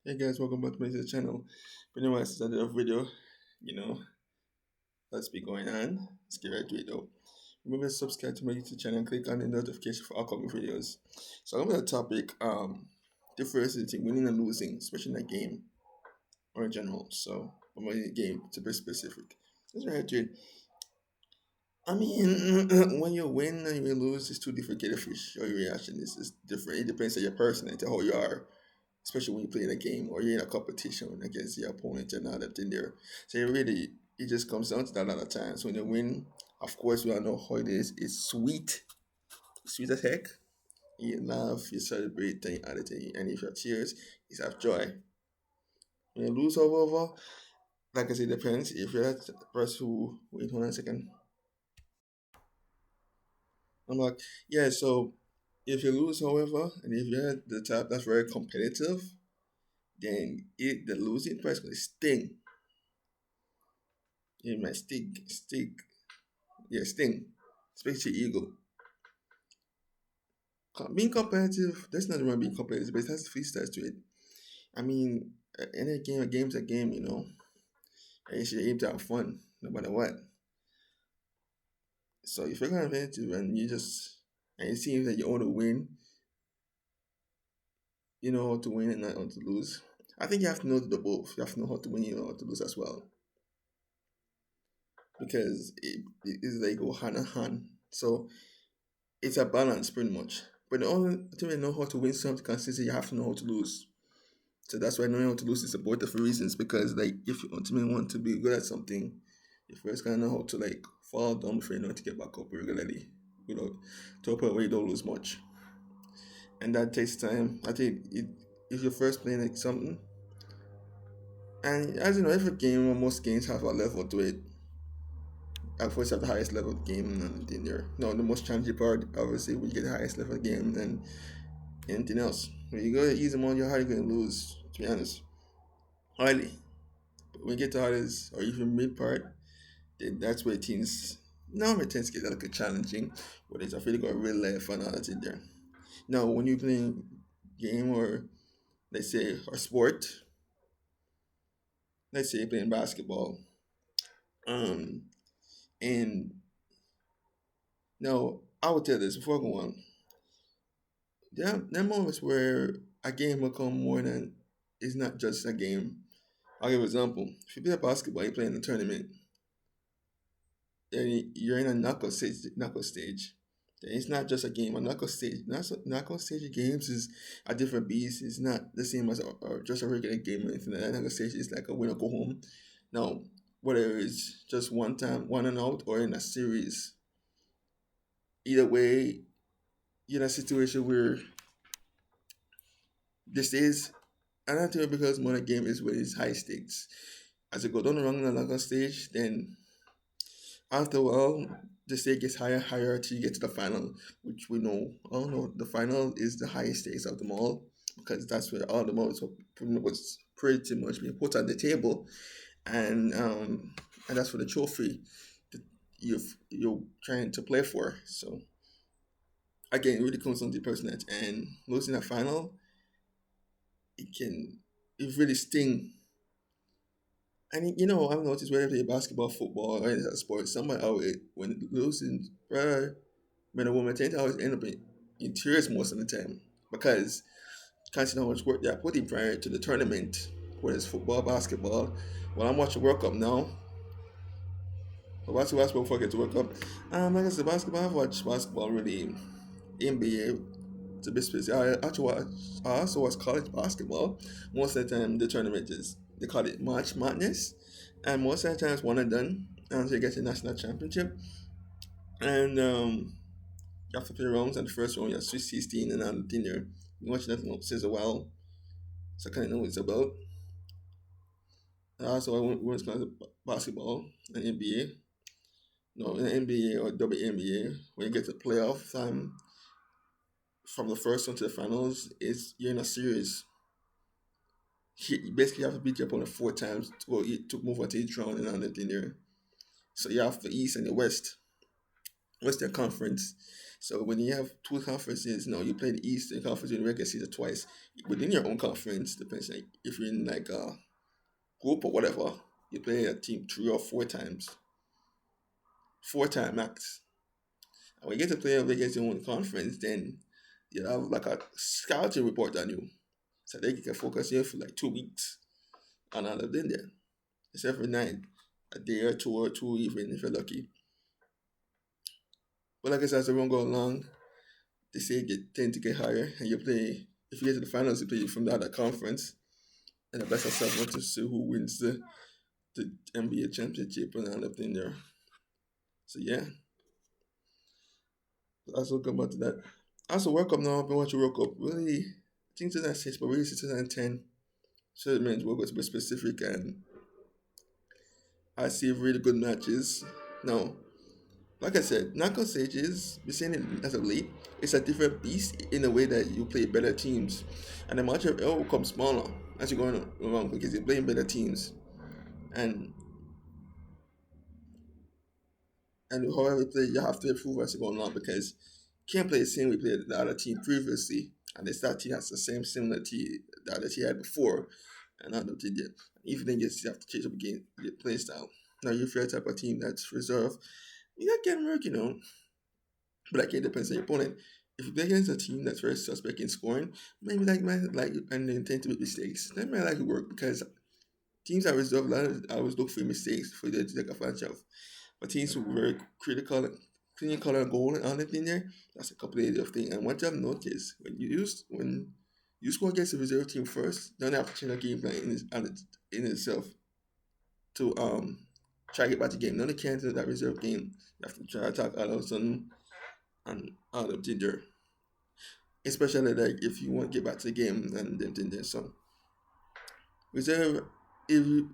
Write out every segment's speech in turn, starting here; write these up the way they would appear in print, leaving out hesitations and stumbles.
Hey guys, welcome back to my channel. But anyway, I started a video, you know, let's be going on. Let's get right to it though. Remember to subscribe to my YouTube channel and click on the notification for upcoming videos. So I'm going to topic difference between winning and losing, especially in a game or in general. So I'm going to game to be specific. Let's right to it. I mean, when you win and you lose, it's two different kind of fish. Your reaction is different. It depends on your personality, how you are, especially when you play in a game or you're in a competition against your opponent and all that in there. So it just comes down to that a lot of times. When you win, of course, we all know how it is. It's sweet, sweet as heck. You laugh, you celebrate, and you add it in. And if you have tears, it's have joy. When you lose, however, like I said, it depends. If you're that person who, wait 1 second. I'm like, yeah, so if you lose, however, and if you're the type that's very competitive, then the losing price will sting. It might sting, especially ego. Being competitive, that's not wrong being competitive, but it has three sides to it. I mean, in a game's a game, and you should aim to have fun, no matter what. So if you're competitive and it seems that you want to win, you know how to win and not how to lose. I think you have to know the both. You have to know how to win, you know how to lose as well, because it is like go hand in hand. So it's a balance pretty much. But the only thing you know how to win something consistently, you have to know how to lose. So that's why knowing how to lose is important for reasons, because like if you ultimately want to be good at something, you first gotta know how to like fall down before you know how to get back up regularly. You know, to a point where you don't lose much. And that takes time. I think if you're first playing like something, and as you know, every game or most games have a level to it. Of course, have the highest level game and then there. No, the most challenging part, obviously, when you get the highest level game than anything else. When you go to easy mode, you're hardly going to lose, to be honest. Hardly. But when you get to hardest or even mid part, then that's where things normally tends to get a little challenging. But it's a really got real life and all that in there. Now, when you're playing game or let's say or sport, let's say you're playing basketball, um, and now I would tell this before I go on. There are moments where a game will come more than it's not just a game. I'll give an example. If you play basketball, you play in a tournament, and you're in a knockout stage. Then it's not just a game. A knockout stage games is a different beast. It's not the same as just a regular game or anything like that. Knockout stage is like a win or go home. Now, whether it's just one time, one and out, or in a series, either way, you're in a situation where this is another thing because modern game is where it's high stakes. As you go down the wrong in the knockout stage, then after a while, the stage gets higher, higher till you get to the final, which we know. Oh no, the final is the highest stakes of them all because that's where all the most was pretty much being put on the table, and that's for the trophy that you're trying to play for. So again, it really comes on to the personality, and losing a final, it really sting. And I've noticed whether they play basketball, football, or any other sport, somebody always when losing, men and women tend to always end up in tears most of the time because considering how much work they're putting prior to the tournament, whether it's football, basketball. Well, I'm watching World Cup now. I watch basketball before I get to World Cup. I guess the basketball, I've watched basketball really, NBA to be specific. I also watch college basketball. Most of the time, the tournament is, they call it March Madness. And most of the time, it's one and done until you get to national championship. And you have to play rounds, and the first round, you have Sweet 16, and then dinner. You watch nothing else since a while, so I kind of know what it's about. Also, I went to basketball and NBA. No, in the NBA or WNBA, when you get to playoff time, from the first one to the finals, you're in a series. You basically have to beat your opponent 4 times to move on to each round and on the dinner. So you have the East and the West. Western Conference. So when you have two conferences, you play the Eastern Conference in the regular season twice. Within your own conference, depends like if you're in like a group or whatever, you play a team three or four times, four time max. And when you get to play against your own conference, then you have like a scouting report on you. So they can focus here for like 2 weeks and all of them there. It's every night, a day or two even if you're lucky. But like I said, as the run go along, they say tend to get higher, and you play. If you get to the finals, you play from the other conference, and the best of seven to see who wins the NBA championship and all up in there. So yeah, that's what come back to that. Also, World Cup now. I've been watching World Cup. Really, I think 2006, but really 2010. So it means World Cup to be specific, and I see really good matches. Now, like I said, knockout stages, we're saying it as of late, it's a different beast in a way that you play better teams. And the match it will become smaller as you're going along because you're playing better teams. And however you play, you have to improve as you go along because you can't play the same way you played the other team previously. And this that team has the same similar team the other team had before. And other team did. Even then you still have to change up again your play style. Now if you're a type of team that's reserved, you got to get work. But like it depends on your opponent. If you play against a team that's very suspect in scoring, maybe and they intend to make mistakes, that might like it work because teams that reserve a lot of always look for mistakes for them to take advantage of. But teams who are very critical, clinical and goal and all that in there, that's a completely different thing. And what I've noticed when you score against a reserve team first, don't have to change the game plan in itself to try to get back the game. None of can do that reserve game. You have to try to attack all of a sudden and out of danger. Especially like if you want to get back to the game and then danger. So reserve if you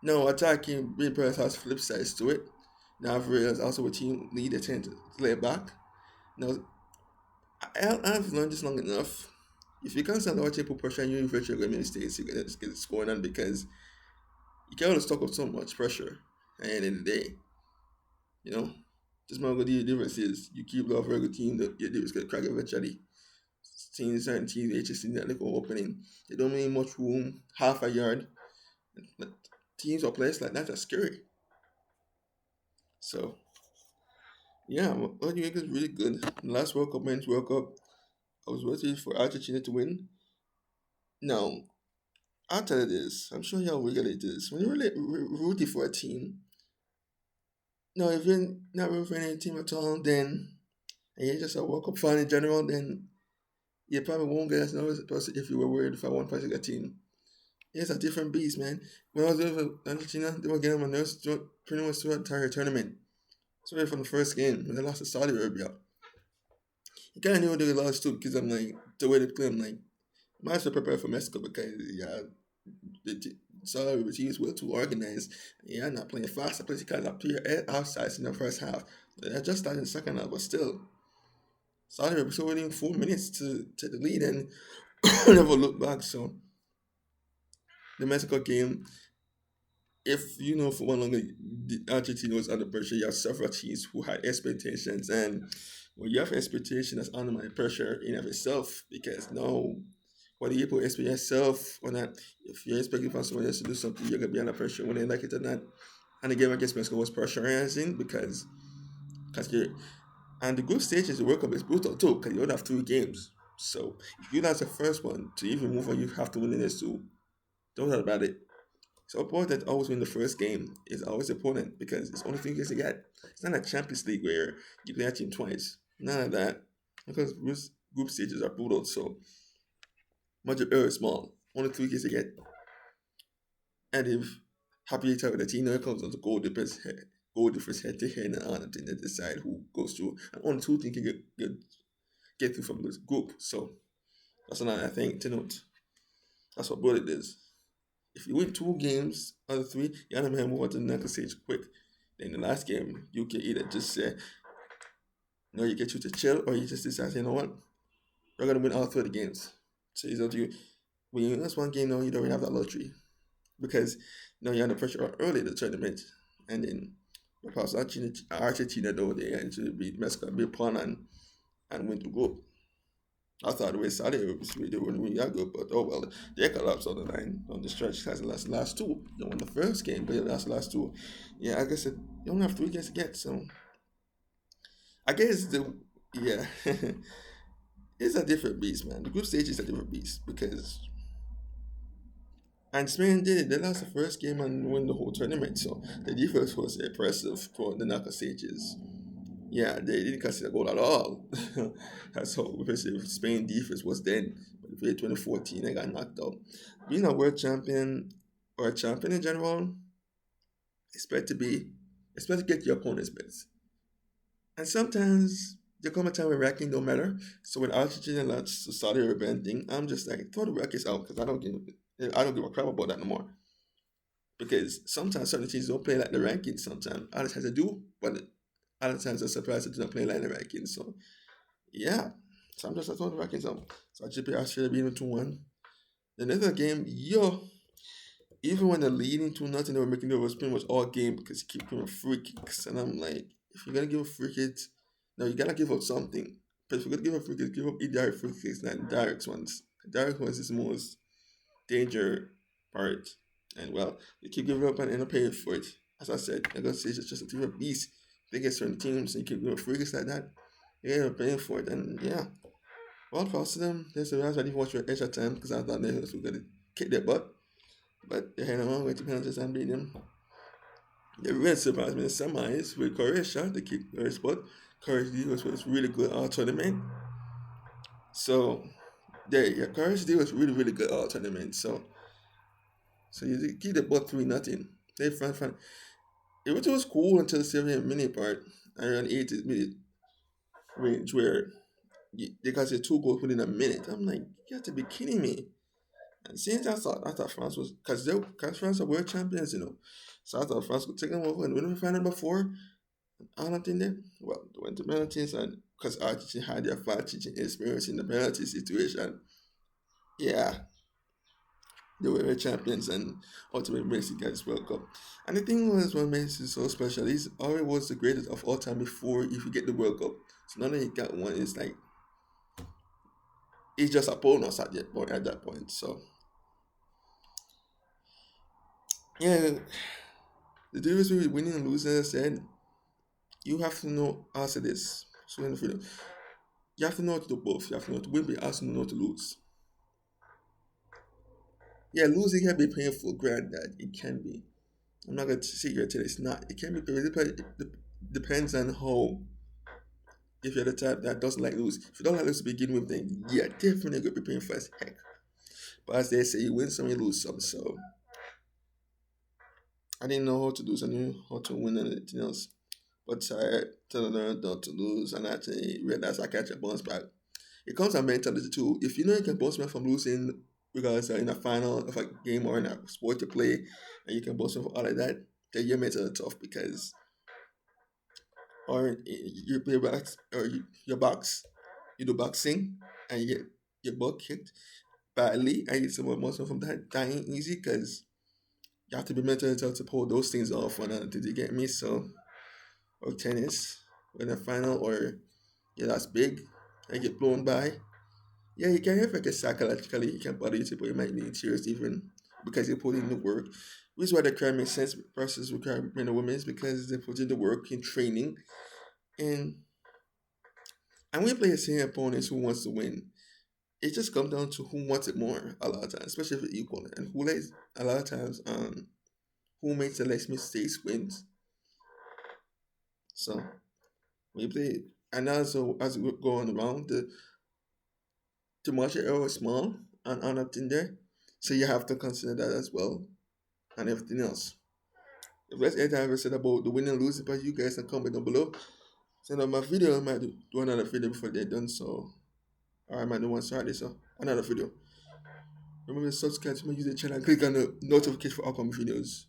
no attacking being press has flip sides to it. Now I've realized also with team lead they tend to play back. Now I've learned this long enough. If you constantly watching put pressure on you, eventually going to make mistakes, you're gonna just get scoring on because you can't only stock up so much pressure at the end of the day. You know? Just my good difference is you keep love very good team that your difference get crack eventually. Seeing certain teams they just see that little opening. They don't need much room, half a yard. But teams or players like that are scary. So yeah, what you make is really good. The last World Cup, men's World Cup, I was waiting for Argentina to win. Now, I'll tell you this. I'm sure y'all will get it this. When you're really rooting for a team, no, if you're not rooting for any team at all, then and you're just a World Cup fan in general, then you probably won't get as nervous person if you were worried for one particular team. It's a different beast, man. When I was with Argentina, they were getting on my nerves pretty much throughout the entire tournament. Especially from the first game when they lost to Saudi Arabia. You kind of knew they lost too because I'm like, the way they play, I'm like, might as well prepare for Mexico because, yeah, Saudi Arabia team is well too organized. Yeah, not playing fast. They play kind of up to your outside in the first half. They just started in the second half, but still. Saudi Arabia still waiting 4 minutes to take the lead and never look back. So the Mexico game, if you know for one longer, the Argentina was under pressure. You have several teams who had expectations, and when you have expectation, that's under my pressure in of itself. Because no, whether you put expect yourself or not, if you're expecting from someone else to do something, you're gonna be under pressure when they like it or not. And the game against Mexico was pressurizing because you're and the group stage is the World Cup is brutal too because you only have 3 games. So if you lose the first one to even move on, you have to win the next two. Don't worry about it. So opponent that always win the first game is always opponent because it's only 3 games you get. It's not a Champions League where you play a team twice. None of that. Because group stages are brutal, so much of error is small. Only 3 games you get. And if happy time with the team, now it comes on to goal difference head to head and on and they decide who goes through. And only two things can get through from this group. So that's another thing to note. That's what bullet is. If you win 2 games out of 3, you're gonna move on to the next stage quick. Then the last game, you can either just say, no, you get you to chill, or you just decide, you know what, we're gonna win all 30 games. So it's up to you. When you lose one game, no, you don't really have that luxury because you're under pressure early in the tournament, and then Because Argentina though they actually beat Mexico, beat Poland and win the group. I thought the way Saudi Arabia they wouldn't win that group, but oh well, they collapsed on the line on the stretch because the last two. They won the first game, but they lost the last two. Yeah, I guess it, you only have 3 games to get, so I guess the yeah. It's a different beast, man. The group stage is a different beast because and Spain did it. They lost the first game and won the whole tournament. So the defense was impressive for the knockout stages. Yeah, they didn't consider goal at all. That's how impressive Spain defense was then. But they played 2014, they got knocked out. Being a world champion or a champion in general, expect to be expect to get your opponent's best. And sometimes there come a time when ranking don't matter. So when Argentina lost to Saudi Arabia thing, I'm just like throw the rankings out because I don't give a crap about that no more. Because sometimes certain teams don't play like the rankings. Sometimes other times they do, but other times I'm surprised they do not play like the rankings. So yeah, so I'm just throwing the rankings out. So Argentina Australia being 2-1. The next game, yo, even when they're leading 2-0, they were making it was pretty much all game because you keep giving free kicks. And I'm like, if you're gonna give a free kick, no, you gotta give up something. But if you're gonna give up free kicks, give up indirect free kicks, not direct ones. Direct ones is the most danger part. And well, they keep giving up and end up paying for it. As I said, negotiation is just a different beast. They get certain teams and you keep giving up free kicks like that, they end up paying for it. And yeah, well, props to them. There's a reason I didn't watch for extra time because I thought they were going to kick their butt. But they had a long way to penalties and beat them. They really surprised me in the semis with Croatia to keep their spot. Croatia was really good all tournament. So yeah, Croatia was really good all tournament. So you keep the ball 3-0. They front. It was cool until the 7th minute part, around 80th minute range where they got their 2 goals within a minute. I'm like, you have to be kidding me. And since I thought France was because France are world champions, So I thought France would take them over and win the final before. I don't think they well they went to penalties and because Argentina had their far teaching experience in the penalty situation. Yeah, they were champions and ultimately Messi got his World Cup. And the thing was what makes it so special, he's already was the greatest of all time before if you get the World Cup. So now that he got one, it's like he's just a bonus at that point. So yeah, the difference between winning and losing, as I said, you have to know after this. So in the freedom, you have to know how to do both. You have to know how to win, but you also know how to lose. Yeah, losing can be painful, granted, it can be. I'm not gonna sit here till it's not. It can be painful. It depends on how. If you're the type that doesn't like lose, if you don't like lose to begin with, then yeah, definitely gonna be painful as heck. But as they say, you win some, you lose some. So I didn't know how to lose. I knew how to win and anything else. But I to learn not to lose and actually realize I catch a bounce back. It comes to mentality too. If you know you can bounce back from losing, because in a final of a game or in a sport you play, and you can bounce back from all of that, then you're mentally tough because, or you play box or your box, you do boxing and you get your butt kicked badly, and you someone bounce back from that ain't easy because you have to be mentally tough to pull those things off. And did you get me? So or tennis in a final or yeah, that's big and get blown by. Yeah, you can affect it psychologically. You can body it, but you might need tears even because they put in the work. Which is why the crime makes sense versus require men and women is because they put in the work in training and and we play the same opponents who wants to win. It just comes down to who wants it more a lot of times, especially if it's equal and who lays a lot of times who makes the less mistakes wins. So we play and also as we go on around the market area is small and up in there. So you have to consider that as well and everything else. If there's anything I ever said about the winning and losing part, you guys can comment down below. Send out my video, I might do another video before they're done. So or I might do one Saturday, so another video. Remember to subscribe to my YouTube channel and click on the notification for upcoming videos.